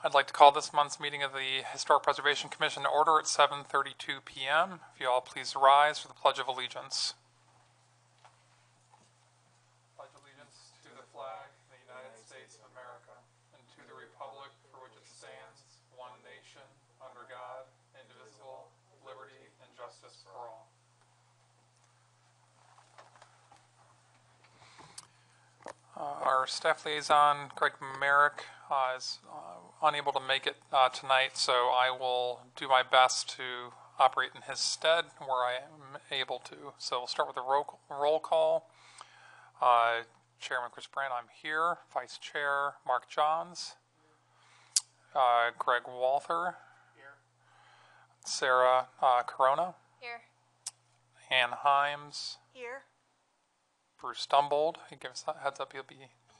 I'd like to call this month's meeting of the Historic Preservation Commission to order at 7:32 p.m. If you all please rise for the Pledge of Allegiance. Pledge allegiance to the flag of the United States of America and to the republic for which it stands, one nation, under God, indivisible, liberty and justice for all. Our staff liaison, Greg Merrick, is unable to make it tonight, so I will do my best to operate in his stead where I am able to. So we'll start with a roll call. Chairman Chris Brandt, I'm here. Vice Chair Mark Johns. Greg Walther. Here. Sarah Corona. Here. Ann Himes. Here. Bruce Stumbold, he gave us a heads up he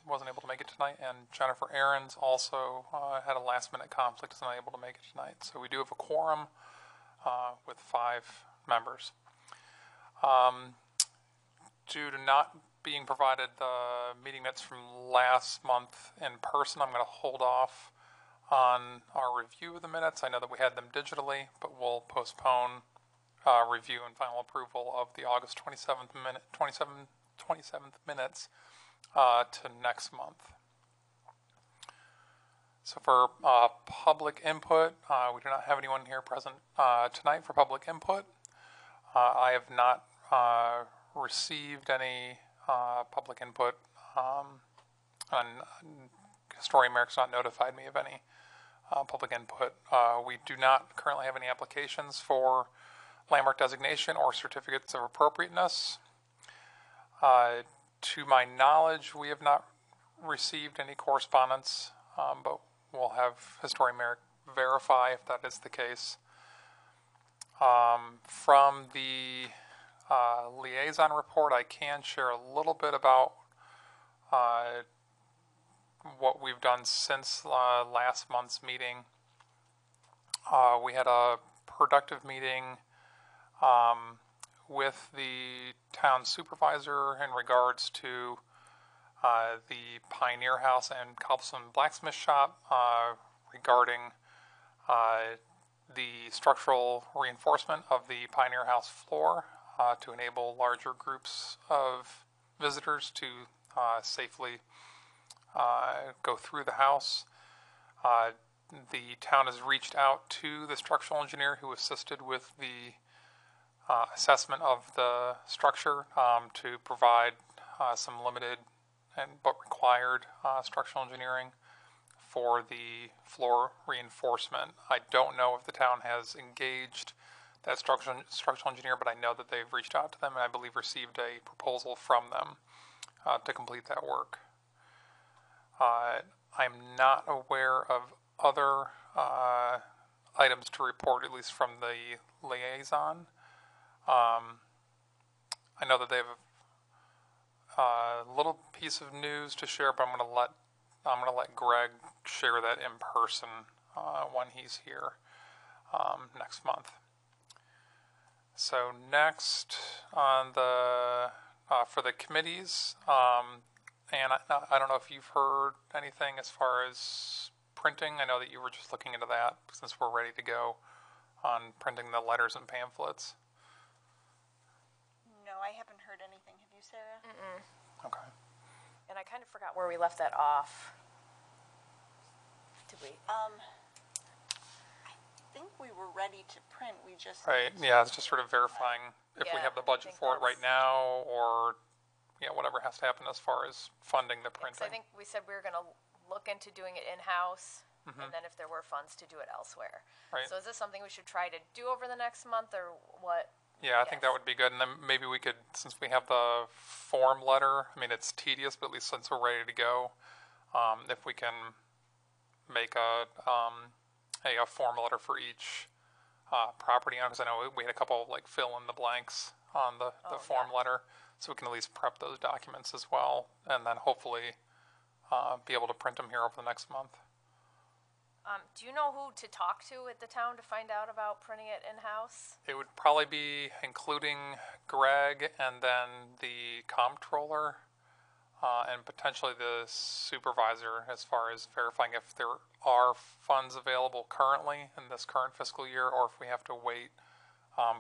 wasn't able to make it tonight, and Jennifer Ahrens also had a last-minute conflict, is not able to make it tonight. So we do have a quorum with 5 members. Due to not being provided the meeting minutes from last month in person, I'm going to hold off on our review of the minutes. I know that we had them digitally, but we'll postpone review and final approval of the August 27th minutes to next month. So for public input, we do not have anyone here present tonight for public input. I have not received any public input, and Historian Merrick's not notified me of any public input. We do not currently have any applications for landmark designation or certificates of appropriateness. To my knowledge, we have not received any correspondence, but we'll have Historian Merrick verify if that is the case. From the liaison report, I can share a little bit about what we've done since last month's meeting. We had a productive meeting with the town supervisor in regards to the Pioneer House and Cobblestone Blacksmith Shop regarding the structural reinforcement of the Pioneer House floor to enable larger groups of visitors to safely go through the house. The town has reached out to the structural engineer who assisted with the assessment of the structure to provide some limited but required structural engineering for the floor reinforcement. I don't know if the town has engaged that structural engineer, but I know that they've reached out to them and I believe received a proposal from them to complete that work. I'm not aware of other items to report, at least from the liaison. I know that they have a little piece of news to share, but I'm going to let Greg share that in person when he's here next month. So next on the for the committees, and I don't know if you've heard anything as far as printing. I know that you were just looking into that since we're ready to go on printing the letters and pamphlets. No, I haven't heard anything. Have you, Sarah? Mm-mm. Okay. And I kind of forgot where we left that off. Did we? I think we were ready to print. We just Right. Yeah, it's just sort of verifying if we Yeah, have the budget I think for it right that's- now, or whatever has to happen as far as funding the So printing. I think we said we were going to look into doing it in-house, Mhm. and then if there were funds to do it elsewhere. Right. So is this something we should try to do over the next month, or what? Yeah, I think that Yes. would be good. And then maybe we could, since we have the form letter, I mean, it's tedious, but at least since we're ready to go, if we can make a form letter for each property owner, because I know we had a couple of like fill in the blanks on the form letter, so we can at least prep those documents as well, and then hopefully be able to print them here over the next month. Do you know who to talk to at the town to find out about printing it in-house? It would probably be including Greg and then the comptroller. and potentially the supervisor as far as verifying if there are funds available currently in this current fiscal year, or if we have to wait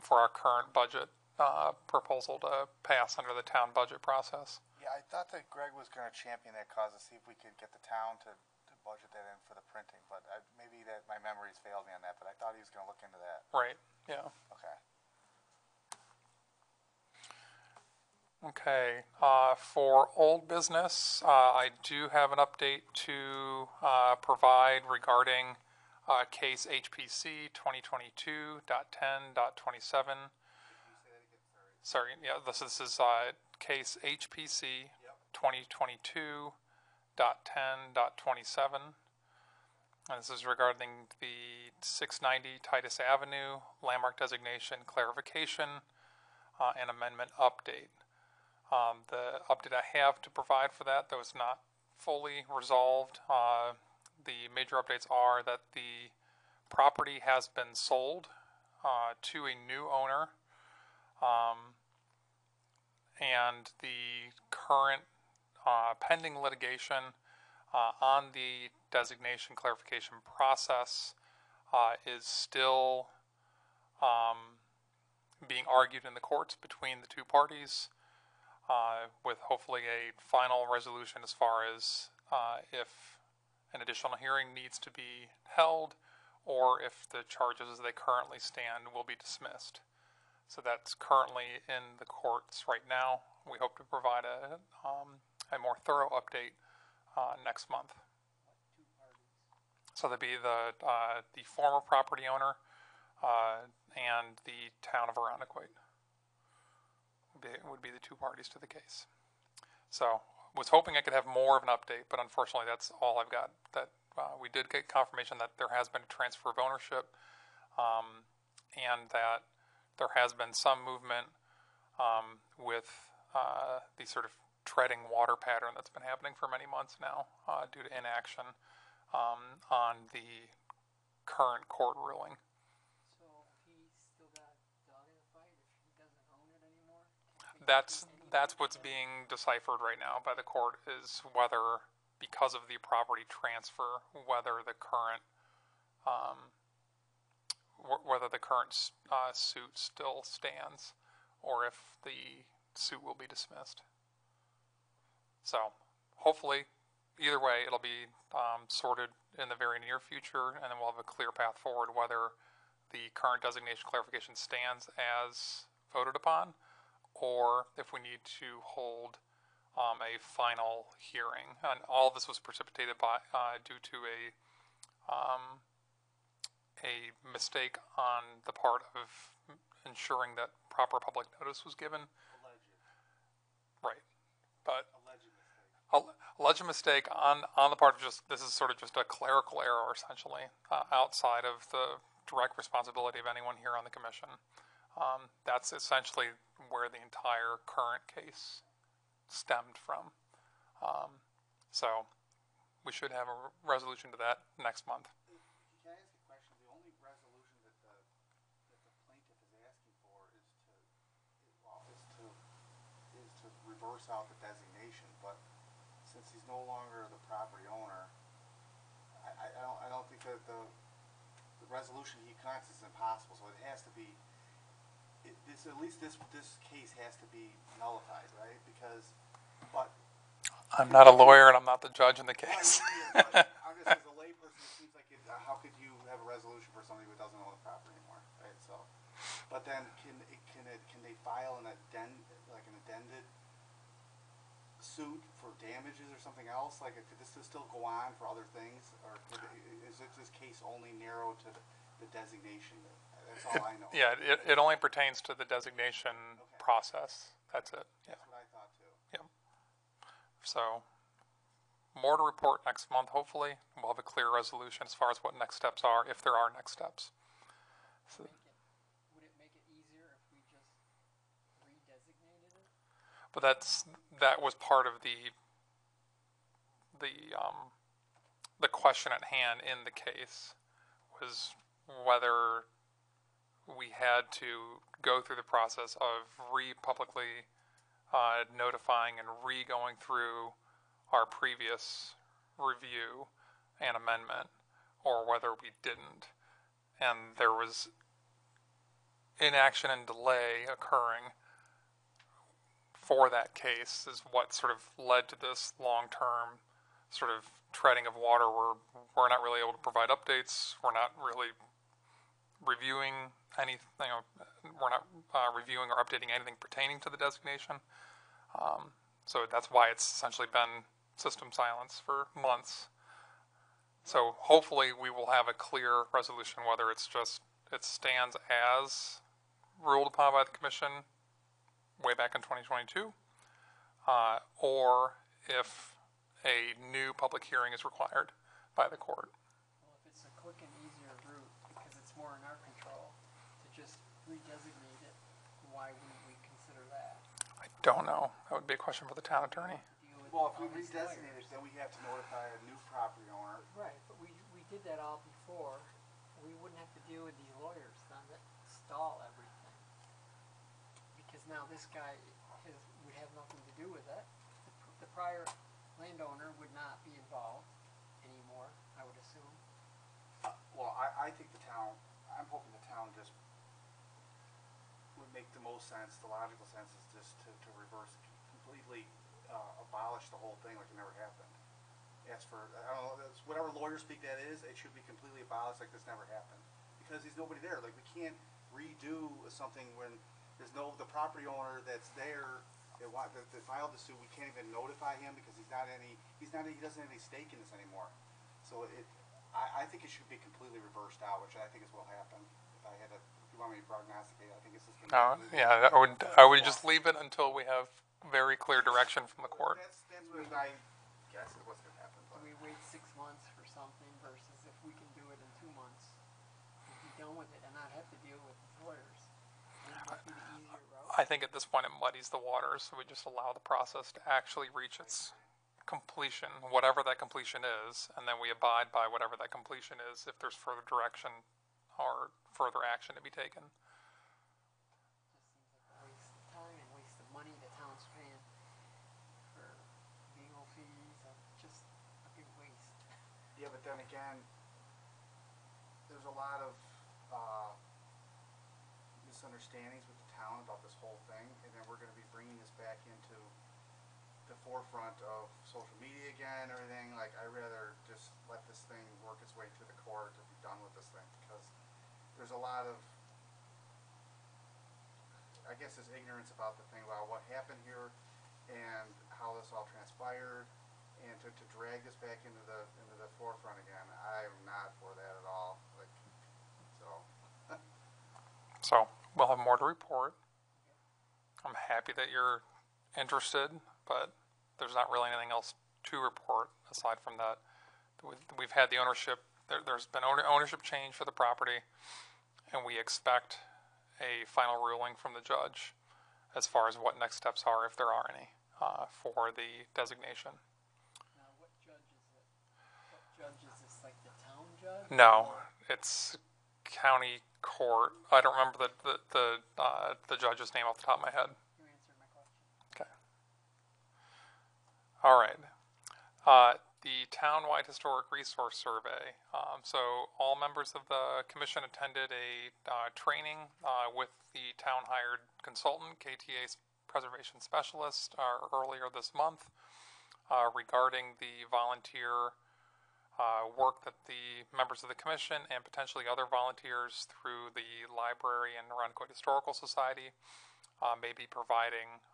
for our current budget proposal to pass under the town budget process. Yeah, I thought that Greg was going to champion that cause to see if we could get the town to budget that in for the printing, but maybe that my memories failed me on that, but I thought he was going to look into that. Right, yeah. Okay. Okay, for old business, I do have an update to provide regarding case HPC 2022.10.27. Sorry, yeah, this is case HPC 2022.10.27. And this is regarding the 690 Titus Avenue landmark designation clarification and amendment update. The update I have to provide for that, though it's not fully resolved, the major updates are that the property has been sold to a new owner, and the current pending litigation on the designation clarification process is still being argued in the courts between the two parties, with hopefully a final resolution as far as if an additional hearing needs to be held or if the charges as they currently stand will be dismissed. So that's currently in the courts right now. We hope to provide a more thorough update next month. So that'd be the former property owner and the town of Arundequoit would be the two parties to the case. So was hoping I could have more of an update, but unfortunately that's all I've got. That we did get confirmation that there has been a transfer of ownership, and that there has been some movement with the sort of treading water pattern that's been happening for many months now due to inaction on the current court ruling. So he still got a dog in the fight if he doesn't own it anymore? That's what's being deciphered right now by the court, is whether, because of the property transfer, whether the current suit still stands, or if the suit will be dismissed. So, hopefully, either way, it'll be sorted in the very near future, and then we'll have a clear path forward whether the current designation clarification stands as voted upon, or if we need to hold a final hearing. And all of this was precipitated by due to a mistake on the part of ensuring that proper public notice was given. Right, but alleged mistake on the part of this is sort of just a clerical error, essentially, outside of the direct responsibility of anyone here on the commission. That's essentially where the entire current case stemmed from. So we should have a resolution to that next month. Can I ask a question? The only resolution that the plaintiff is asking for is to reverse out the designation, but since he's no longer the property owner, I don't think that the resolution he contacts is impossible. So it has to be. At least this case has to be nullified, right? Because, but I'm not a lawyer and I'm not the judge in the case. But I'm just, as a layperson, it seems like how could you have a resolution for somebody who doesn't own the property anymore, right? So, but then can they file an addended suit for damages or something else? Like, could this still go on for other things, or is this case only narrow to the designation? That's all I know. Yeah, it only pertains to the designation process. That's it. Yeah. That's what I thought too. Yeah. So, more to report next month, hopefully. We'll have a clear resolution as far as what next steps are, if there are next steps. So, Would it make it easier if we just redesignated it? but that was part of the question at hand in the case, was whether we had to go through the process of publicly notifying and re-going through our previous review and amendment, or whether we didn't. And there was inaction and delay occurring for that case is what sort of led to this long-term sort of treading of water where we're not really able to provide updates. We're not really reviewing anything. We're not reviewing or updating anything pertaining to the designation. So that's why it's essentially been system silence for months. So hopefully we will have a clear resolution, whether it's just it stands as ruled upon by the commission way back in 2022, or if a new public hearing is required by the court. Well, if it's a quick and easier route, because it's more in our control to just redesignate it, why wouldn't we consider that? I don't know. That would be a question for the town attorney. Deal with Well, if we all these redesignate lawyers. it, then we have to notify a new property owner. Right, but we did that all before. We wouldn't have to deal with these lawyers then that stall everything. Because now this guy would have nothing to do with it. The prior landowner would not be involved anymore, I would assume. Well, I think I'm hoping the town just would make the most sense, the logical sense is just to reverse, completely abolish the whole thing like it never happened. As for, I don't know, that's whatever lawyer speak that is, it should be completely abolished like this never happened. Because there's nobody there, like we can't redo something when there's the property owner that's there that filed the suit, we can't even notify him because he doesn't have any stake in this anymore. So I think it should be completely reversed out, which I think is what will happen. If you want me to prognosticate, I think it's just going to Yeah, I would just leave it until we have very clear direction from the court. That's what I guess is what's going to happen. But We wait 6 months for something versus if we can do it in 2 months, and be done with it and not have to deal with these lawyers. Wouldn't that be the easier route? I think at this point it muddies the waters, so we just allow the process to actually reach its completion, whatever that completion is, and then we abide by whatever that completion is if there's further direction or further action to be taken. Just seems like a waste of time and waste of money the town's paying for legal fees, just a big waste. yeah, but then again, there's a lot of misunderstandings with the town about this whole thing, and then we're going to be bringing this back into the forefront of social media again, everything. Like, I'd rather just let this thing work its way through the court and be done with this thing, because there's a lot of, I guess, there's ignorance about the thing about what happened here and how this all transpired, and to drag this back into the forefront again, I'm not for that at all. Like, so. So we'll have more to report. I'm happy that you're interested, but there's not really anything else to report aside from that. We've had the ownership, there's been ownership change for the property, and we expect a final ruling from the judge as far as what next steps are, if there are any, for the designation. Now, what judge is it? What judge is this, like the town judge? No, Or- it's county court. I don't remember the judge's name off the top of my head. You answered my question. Okay. All right. The Townwide Historic Resource Survey. So all members of the commission attended a training with the town-hired consultant, KTA Preservation Specialist, earlier this month regarding the volunteer work that the members of the commission and potentially other volunteers through the library and Irondequoit Historical Society may be providing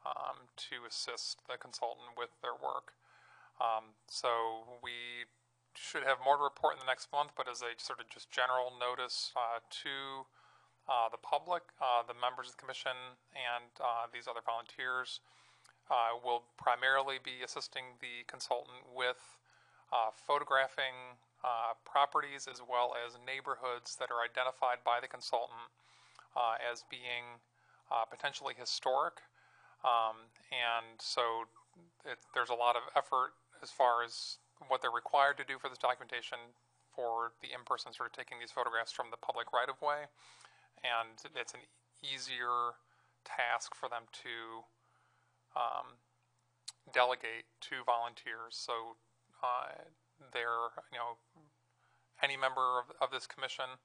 to assist the consultant with their work. So we should have more to report in the next month, but as a sort of just general notice to the public, the members of the commission and these other volunteers will primarily be assisting the consultant with photographing properties as well as neighborhoods that are identified by the consultant as being potentially historic. And so there's a lot of effort as far as what they're required to do for this documentation for the in-person sort of taking these photographs from the public right-of-way. And it's an easier task for them to delegate to volunteers. So they're, any member of this commission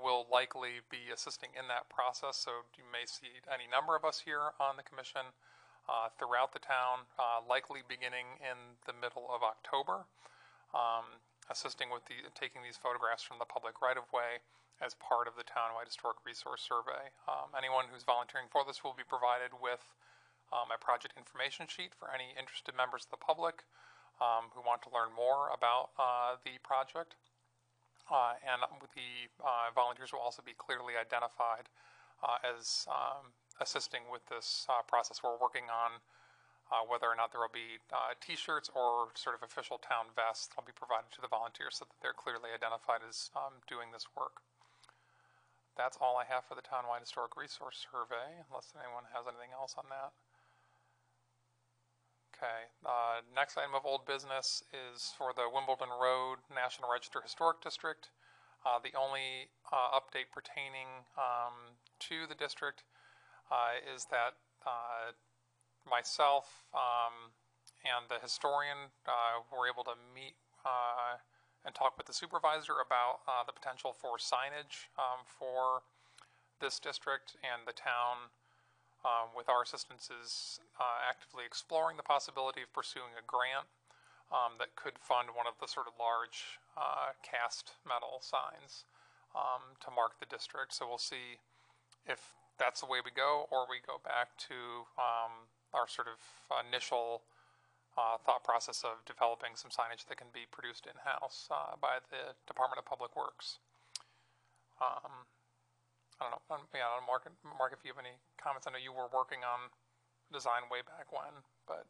will likely be assisting in that process. So you may see any number of us here on the commission throughout the town, likely beginning in the middle of October, assisting with taking these photographs from the public right-of-way as part of the townwide historic resource survey. Anyone who's volunteering for this will be provided with a project information sheet for any interested members of the public who want to learn more about the project. And the volunteers will also be clearly identified as assisting with this process. We're working on whether or not there will be t-shirts or sort of official town vests that will be provided to the volunteers so that they're clearly identified as doing this work. That's all I have for the Townwide Historic Resource Survey, unless anyone has anything else on that. Okay, next item of old business is for the Wimbledon Road National Register Historic District. The only update pertaining to the district is that myself and the historian were able to meet and talk with the supervisor about the potential for signage for this district, and the town, with our assistance, is actively exploring the possibility of pursuing a grant that could fund one of the sort of large cast metal signs to mark the district. So we'll see if that's the way we go, or we go back to our sort of initial thought process of developing some signage that can be produced in-house by the Department of Public Works. I don't know. Mark, if you have any comments. I know you were working on design way back when, but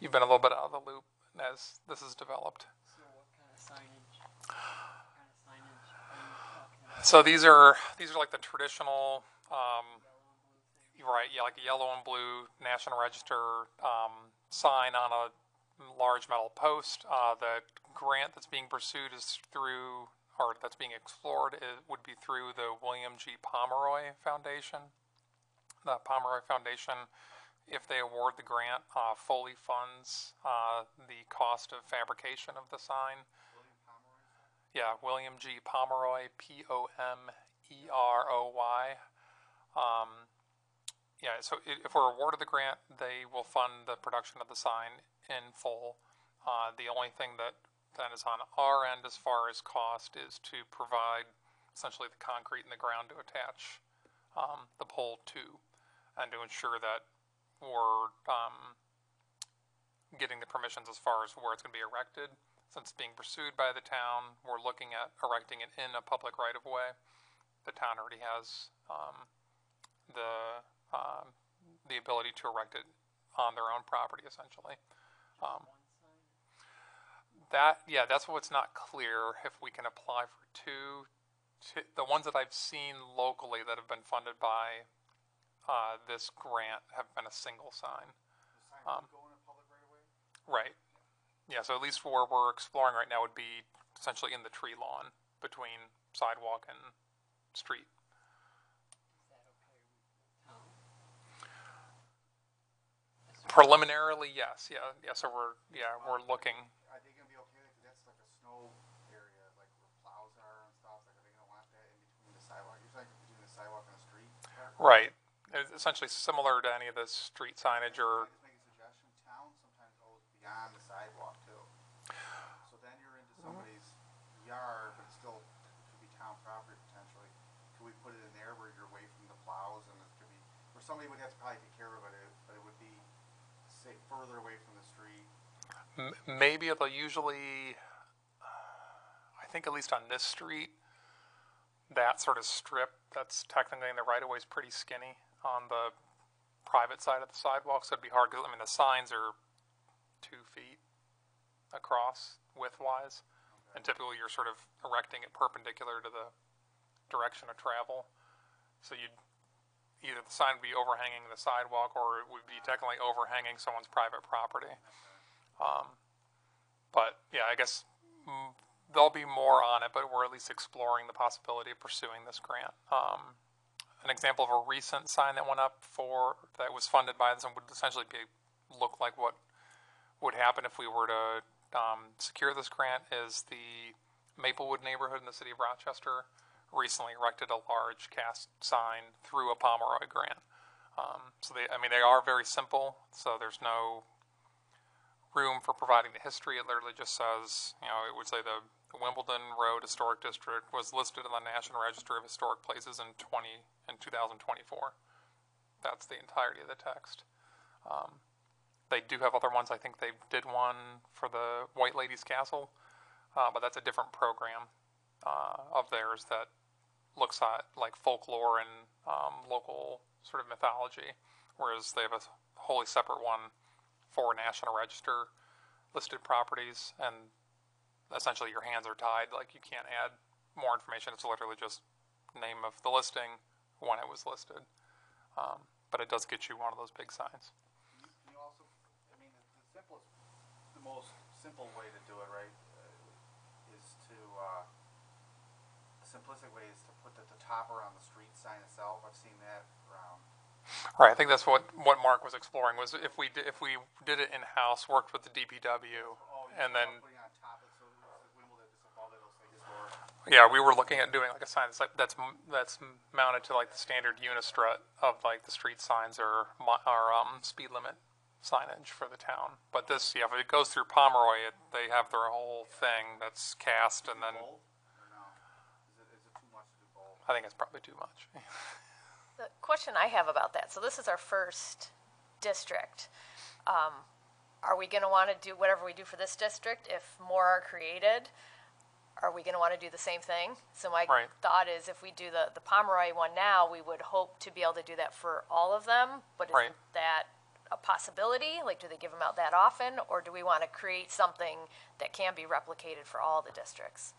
you've been a little bit out of the loop as this is developed. So what kind of signage? What kind of signage are you talking about? So these are like the traditional, Yellow and blue thing? right? Yeah, like a yellow and blue National Register sign on a large metal post. The grant that's being pursued is through, or that's being explored, would be through the William G. Pomeroy Foundation. The Pomeroy Foundation, if they award the grant, fully funds the cost of fabrication of the sign. William Pomeroy? Yeah, William G. Pomeroy, Pomeroy. Yeah, so if we're awarded the grant, they will fund the production of the sign in full. The only thing that then is on our end as far as cost is to provide essentially the concrete in the ground to attach the pole to, and to ensure that we're getting the permissions as far as where it's going to be erected. Since it's being pursued by the town, we're looking at erecting it in a public right-of-way. The town already has the ability to erect it on their own property, essentially. One sign? That's what's not clear, if we can apply for two. The ones that I've seen locally that have been funded by this grant have been a single sign. The sign would go in a public right away? Right. Yeah, so at least where we're exploring right now would be essentially in the tree lawn between sidewalk and street. Is that okay with the town? Preliminarily, yes. Yeah. So we're looking. Are they gonna be okay? Because that's like a snow area, like where plows are and stuff. Like, are they gonna want that in between the sidewalk? You're saying between the sidewalk and the street? Right. It's essentially similar to any of the street signage or. Can I just make a suggestion? Town sometimes goes beyond the sidewalk too. So then you're into somebody's yard, but it still could be town property potentially. Could we put it in there where you're away from the plows, and it could be where somebody would have to probably take care of it, but it would be, say, further away from the street. Maybe they'll usually, I think at least on this street, that sort of strip that's technically in the right of way is pretty skinny on the private side of the sidewalk, so it'd be hard because, I mean, the signs are 2 feet across width-wise, and typically you're sort of erecting it perpendicular to the direction of travel. So either the sign would be overhanging the sidewalk, or it would be technically overhanging someone's private property. But yeah, I guess there'll be more on it, but we're at least exploring the possibility of pursuing this grant an example of a recent sign that went up that was funded by this and would essentially look like what would happen if we were to secure this grant is the Maplewood neighborhood in the city of Rochester recently erected a large cast sign through a Pomeroy grant. So they are very simple. So there's no room for providing the history. It literally just says, it would say the Wimbledon Road Historic District was listed in the National Register of Historic Places in 2024. That's the entirety of the text. They do have other ones. I think they did one for the White Lady's Castle, but that's a different program of theirs that looks at like folklore and local sort of mythology, whereas they have a wholly separate one for National Register listed properties, and essentially your hands are tied. Like you can't add more information. It's literally just name of the listing when it was listed. But it does get you one of those big signs. Can you also, the most simple way to do it, right, is to, the simplistic way is to put the topper on the street sign itself. I've seen that around. Right, I think that's what Mark was exploring, was if we did it in-house, worked with the DPW, and then, Putting on top of it, so it's Wimbledon, just above it, it'll say historic. yeah, we were looking at doing like a sign that's mounted to like the standard unistrut of like the street signs or speed limit signage for the town. But this, if it goes through Pomeroy, they have their whole thing that's cast, and then Bold? Or no? Is it too much to do bold? I think it's probably too much. The question I have about that, so this is our first district. Are we going to want to do whatever we do for this district if more are created? Are we going to want to do the same thing? So my Right. thought is if we do the Pomeroy one now, we would hope to be able to do that for all of them. But is Right. that a possibility? Like, do they give them out that often? Or do we want to create something that can be replicated for all the districts?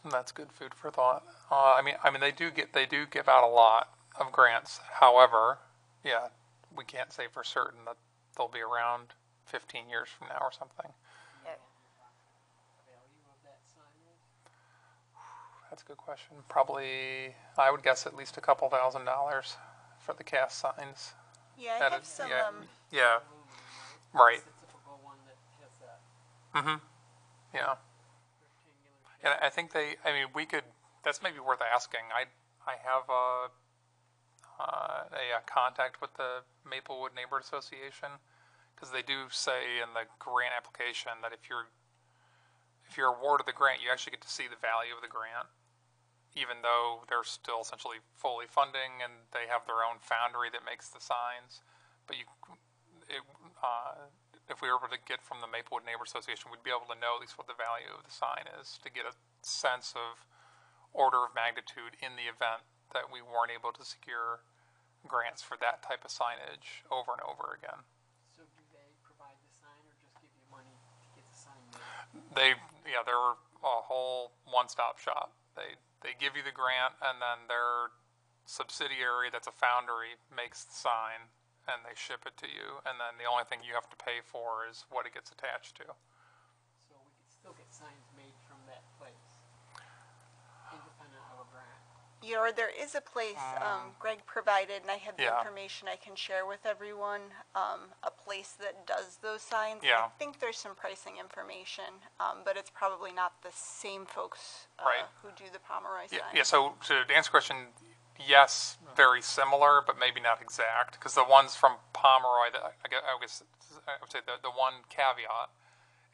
That's good food for thought. I mean, they do give out a lot of grants. However, yeah, we can't say for certain that they'll be around 15 years from now or something. Yeah. Value of that sign is? That's a good question. Probably, I would guess at least a couple $1,000s for the cast signs. Yeah, I That have is- some, yeah, yeah, Aluminum, right. It's the typical one that has that Mm-hmm. Yeah. rectangular shape. And I think we could, that's maybe worth asking. I have a contact with the Maplewood Neighborhood Association, because they do say in the grant application that if you're awarded the grant, you actually get to see the value of the grant, even though they're still essentially fully funding and they have their own foundry that makes the signs. But if we were able to get from the Maplewood Neighborhood Association, we'd be able to know at least what the value of the sign is, to get a sense of order of magnitude in the event that we weren't able to secure grants for that type of signage over and over again. So do they provide the sign or just give you money to get the sign made? They're a whole one-stop shop. They give you the grant, and then their subsidiary, that's a foundry, makes the sign, and they ship it to you. And then the only thing you have to pay for is what it gets attached to. So we could still get signs made from that place, independent of a grant. yeah, or there is a place, Greg provided, and I have the Yeah. information I can share with everyone, a place that does those signs. Yeah. I think there's some pricing information, but it's probably not the same folks Right. who do the Pomeroy signs. Yeah, so to answer your question, yes, very similar, but maybe not exact, because the ones from Pomeroy, I would say the one caveat,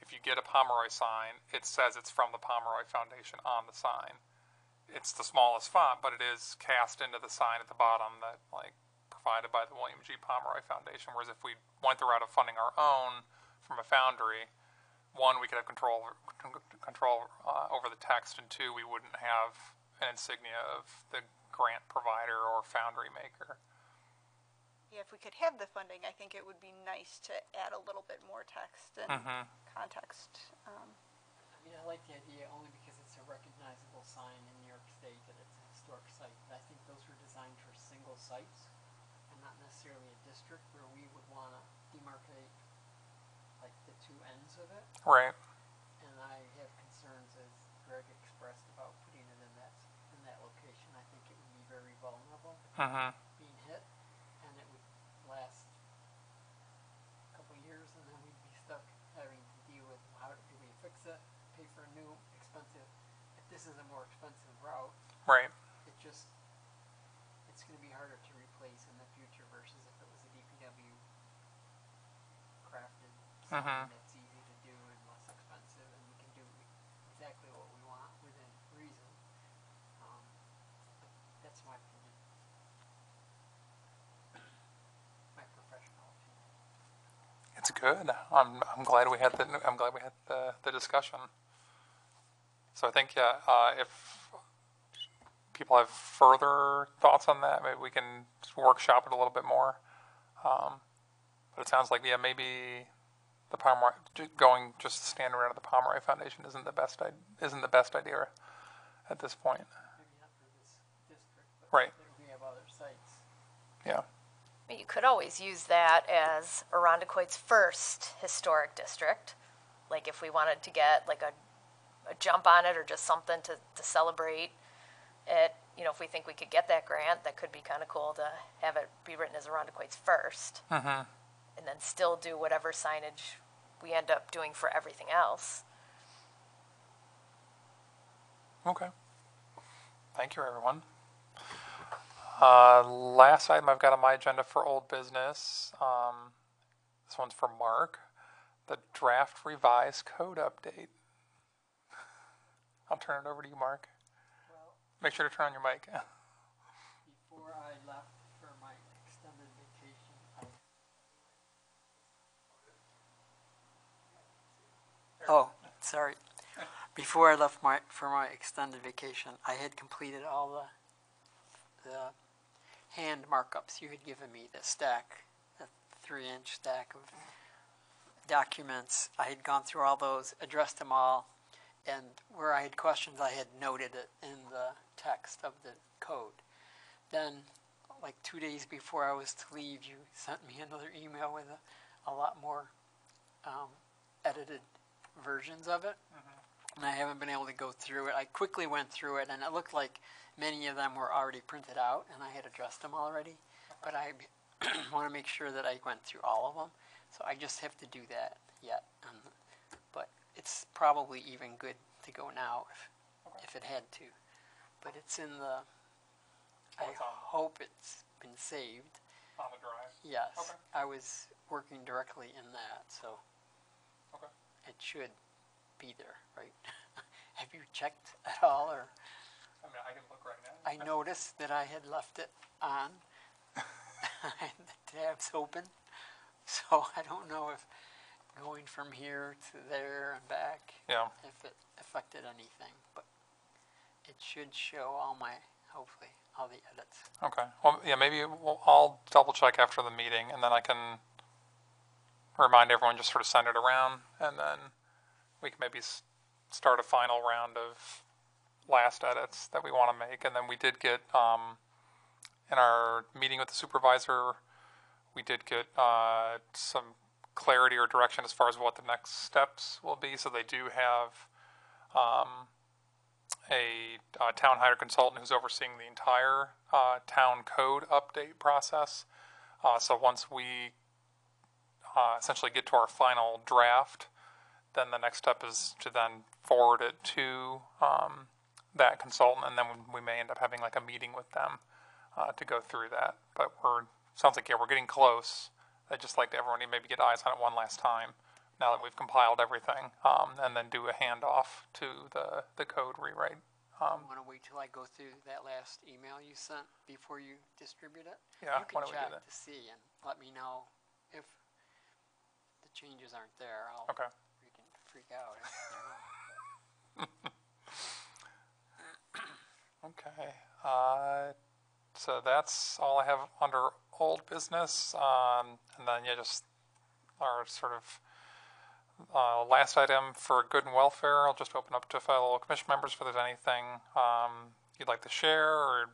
if you get a Pomeroy sign, it says it's from the Pomeroy Foundation on the sign. It's the smallest font, but it is cast into the sign at the bottom that, like, provided by the William G. Pomeroy Foundation. Whereas if we went the route of funding our own from a foundry, one, we could have control over the text, and two, we wouldn't have an insignia of the grant provider or foundry maker. Yeah, if we could have the funding, I think it would be nice to add a little bit more text and context. I mean, I like the idea only because it's a recognizable sign in New York State that it's a historic site. But I think those were designed for single sites and not necessarily a district where we would want to demarcate like the two ends of it. Right. And I have concerns, as Greg expressed, about putting it in that location. I think it would be very vulnerable. being hit, and it would last a couple of years, and then we'd be stuck having to deal with how do we fix it, pay for a new expensive. If this is a more expensive route, Right. it's going to be harder to replace in the future versus if it was a DPW crafted something that's easy to do and less expensive, and we can do exactly what we want within reason. But that's my opinion, my professional opinion. It's good. I'm glad we had the discussion. So I think if people have further thoughts on that, maybe we can workshop it a little bit more. But it sounds like maybe the Pomeroy going just standing around the Pomeroy Foundation isn't the best idea at this point. Maybe not for this district, but Right. we have other sites. Yeah. You could always use that as Arundecoit's first historic district. Like if we wanted to get like a jump on it or just something to celebrate it, if we think we could get that grant, that could be kind of cool to have it be written as Arundecoit's first. And then still do whatever signage we end up doing for everything else. Okay. Thank you, everyone. Last item I've got on my agenda for old business. This one's for Mark. The draft revised code update. I'll turn it over to you, Mark. Well, Make sure to turn on your mic. before I left for my extended vacation, sorry. Before I left for my extended vacation, I had completed all the hand markups. You had given me the stack, the 3-inch stack of documents. I had gone through all those, addressed them all, and where I had questions, I had noted it in the text of the code. Then, like 2 days before I was to leave, you sent me another email with a lot more edited versions of it. And I haven't been able to go through it. I quickly went through it, and it looked like many of them were already printed out, and I had addressed them already. But I want to make sure that I went through all of them, so I just have to do that yet. But it's probably even good to go now if it had to. But it's in the. I hope it's been saved. On the drive. Yes, Okay. I was working directly in that, so Okay. it should be there, right? Have you checked at all, or? I mean, I can look right now. I noticed that I had left it on, and the tab's open, so I don't know if going from here to there and back, Yeah. if it affected anything, but it should show hopefully, all the edits. Okay. Well, yeah, maybe I'll double check after the meeting, and then I can remind everyone, just sort of send it around, and then we can maybe start a final round of last edits that we want to make. And then we did get, in our meeting with the supervisor, we did get some clarity or direction as far as what the next steps will be. So they do have a town hired consultant who's overseeing the entire town code update process. So once we essentially get to our final draft, then the next step is to then forward it to that consultant, and then we may end up having like a meeting with them to go through that. But sounds like we're getting close. I'd just like everyone to maybe get eyes on it one last time now that we've compiled everything, and then do a handoff to the code rewrite. You want to wait till I go through that last email you sent before you distribute it? Yeah, You can why don't we do check that? to see and let me know if the changes aren't there. I'll Okay. freak out. if they're not. Okay. So that's all I have under old business. And then, just our sort of last item for good and welfare. I'll just open up to fellow commission members if there's anything you'd like to share or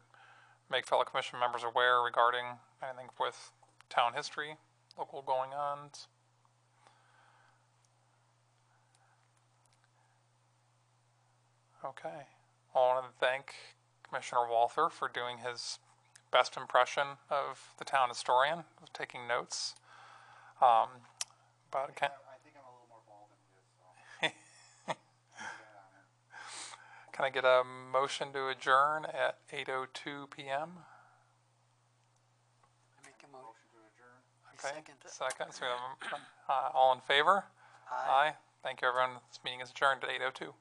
make fellow commission members aware regarding anything with town history, local going-ons. Okay. I want to thank Commissioner Walther for doing his best impression of the town historian, taking notes. But can, I think I'm a little more bald than he is, so. can I get a motion to adjourn at 8:02 p.m.? I make a motion. Motion to adjourn. Okay, Second it. second. So we have, all in favor? Aye. Thank you, everyone. This meeting is adjourned at 8:02.